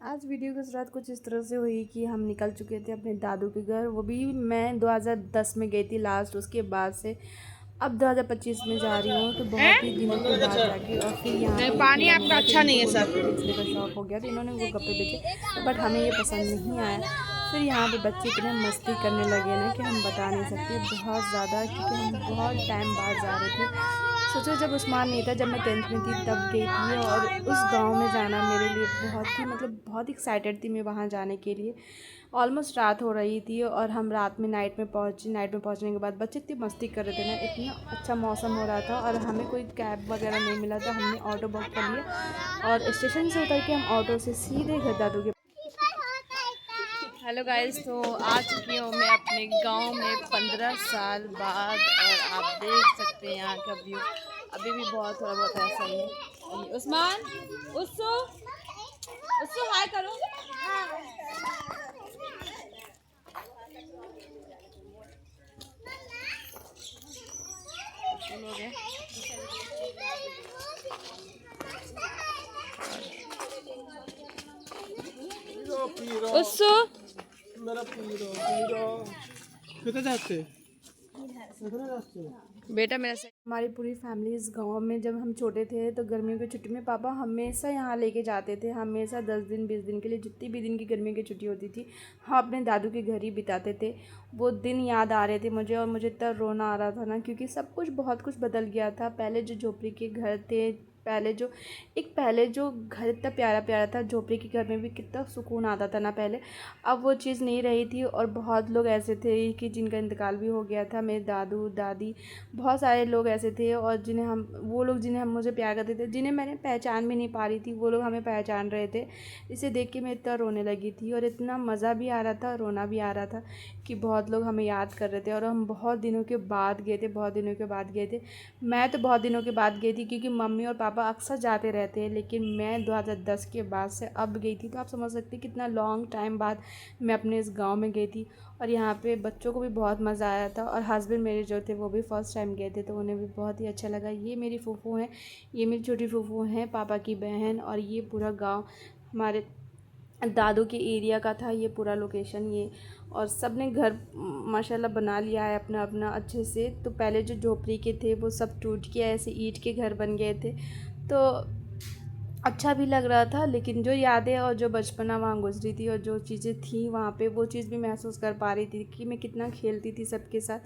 आज वीडियो की शुरुआत कुछ इस तरह से हुई कि हम निकल चुके थे अपने दादू के घर। वो भी मैं 2010 में गई थी लास्ट, उसके बाद से अब 2025 में जा रही हूँ, तो बहुत ही दिनों के बाद जाके। और फिर यहाँ पे पानी आपका अच्छा नहीं है इनको सर। गप्पे बेचने का शौक हो गया, तो इन्होंने वो गप्पे बेचे, बट हमें ये पसंद नहीं आया। फिर यहाँ पे बच्चे इतने मस्ती करने लगे ना कि हम बता नहीं सकते, बहुत ज़्यादा, क्योंकि हम बहुत टाइम बाद जा रहे थे। सोचो जब उस्मान नहीं था, जब मैं 10th में थी तब गई थी, और उस गांव में जाना मेरे लिए बहुत ही बहुत एक्साइटेड थी मैं वहाँ जाने के लिए। ऑलमोस्ट रात हो रही थी और हम रात में नाइट में पहुँचने के बाद बच्चे इतनी मस्ती कर रहे थे ना, इतना अच्छा मौसम हो रहा था और हमें कोई कैब वगैरह नहीं मिला था। हमने ऑटो बुक कर लिया और स्टेशन से उतर के हम ऑटो से सीधे घर दादू के। हेलो गाइस, तो आ चुकी हूँ मैं अपने गांव में 15 साल बाद, और आप देख सकते हैं यहाँ का व्यू। अभी भी बहुत थोड़ा बहुत ऐसा ही है। उस्मान, उस्सू उस्सू हाय करो। लोग हैं उस्सू, मेरा पीरो कितने जाते बेटा मेरा से। हमारी पूरी फैमिली इस गांव में, जब हम छोटे थे तो गर्मियों की छुट्टी में पापा हमेशा यहाँ लेके जाते थे। हमेशा 10 दिन 20 दिन के लिए, जितनी भी दिन की गर्मियों की छुट्टी होती थी, हम अपने दादू के घर ही बिताते थे। वो दिन याद आ रहे थे मुझे, और मुझे इतना रोना आ रहा था ना, क्योंकि सब कुछ बहुत कुछ बदल गया था। पहले जो झोपड़ी के घर थे, पहले जो घर इतना प्यारा प्यारा था, झोपड़ी के घर में भी कितना सुकून आता था ना पहले। अब वो चीज़ नहीं रही थी, और बहुत लोग ऐसे थे कि जिनका इंतकाल भी हो गया था। मेरे दादू दादी, बहुत सारे लोग ऐसे थे, और जिन्हें हम मुझे प्यार करते थे, जिन्हें मैंने पहचान भी नहीं पा रही थी, वो लोग हमें पहचान रहे थे। इसे देख के मैं इतना रोने लगी थी, और इतना मज़ा भी आ रहा था और रोना भी आ रहा था कि बहुत लोग हमें याद कर रहे थे। और हम बहुत दिनों के बाद गए थे, मैं तो बहुत दिनों के बाद गई थी, क्योंकि मम्मी और पापा अक्सर जाते रहते हैं, लेकिन मैं 2010 के बाद से अब गई थी। तो आप समझ सकते हैं कितना लॉन्ग टाइम बाद मैं अपने इस गांव में गई थी। और यहाँ पे बच्चों को भी बहुत मज़ा आया था, और हस्बैंड मेरे जो थे वो भी फ़र्स्ट टाइम गए थे, तो उन्हें भी बहुत ही अच्छा लगा। ये मेरी फूफू हैं, ये मेरी छोटी फूफू हैं, पापा की बहन। और ये पूरा गाँव हमारे दादू के एरिया का था, ये पूरा लोकेशन ये। और सब ने घर माशाल्लाह बना लिया है अपना अपना अच्छे से। तो पहले जो झोपड़ी के थे वो सब टूट के ऐसे ईंट के घर बन गए थे, तो अच्छा भी लग रहा था। लेकिन जो यादें और जो बचपना वहाँ गुजरी थी, और जो चीज़ें थी वहाँ पे, वो चीज़ भी महसूस कर पा रही थी कि मैं कितना खेलती थी सबके साथ।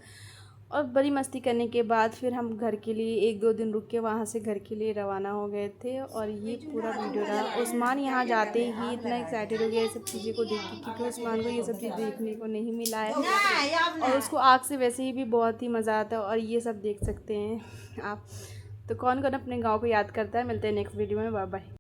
और बड़ी मस्ती करने के बाद फिर हम घर के लिए 1-2 दिन रुक के वहाँ से घर के लिए रवाना हो गए थे। और ये पूरा वीडियो रहा। उस्मान यहाँ जाते ही इतना एक्साइटेड हो गया ये सब चीज़ें को देख के, क्योंकि उस्मान को ये सब चीज़ देखने को नहीं मिला है, और उसको आग से वैसे ही भी बहुत ही मज़ा आता है। और ये सब देख सकते हैं आप। तो कौन कौन अपने गाँव को याद करता है। मिलते हैं नेक्स्ट वीडियो में। Bye bye.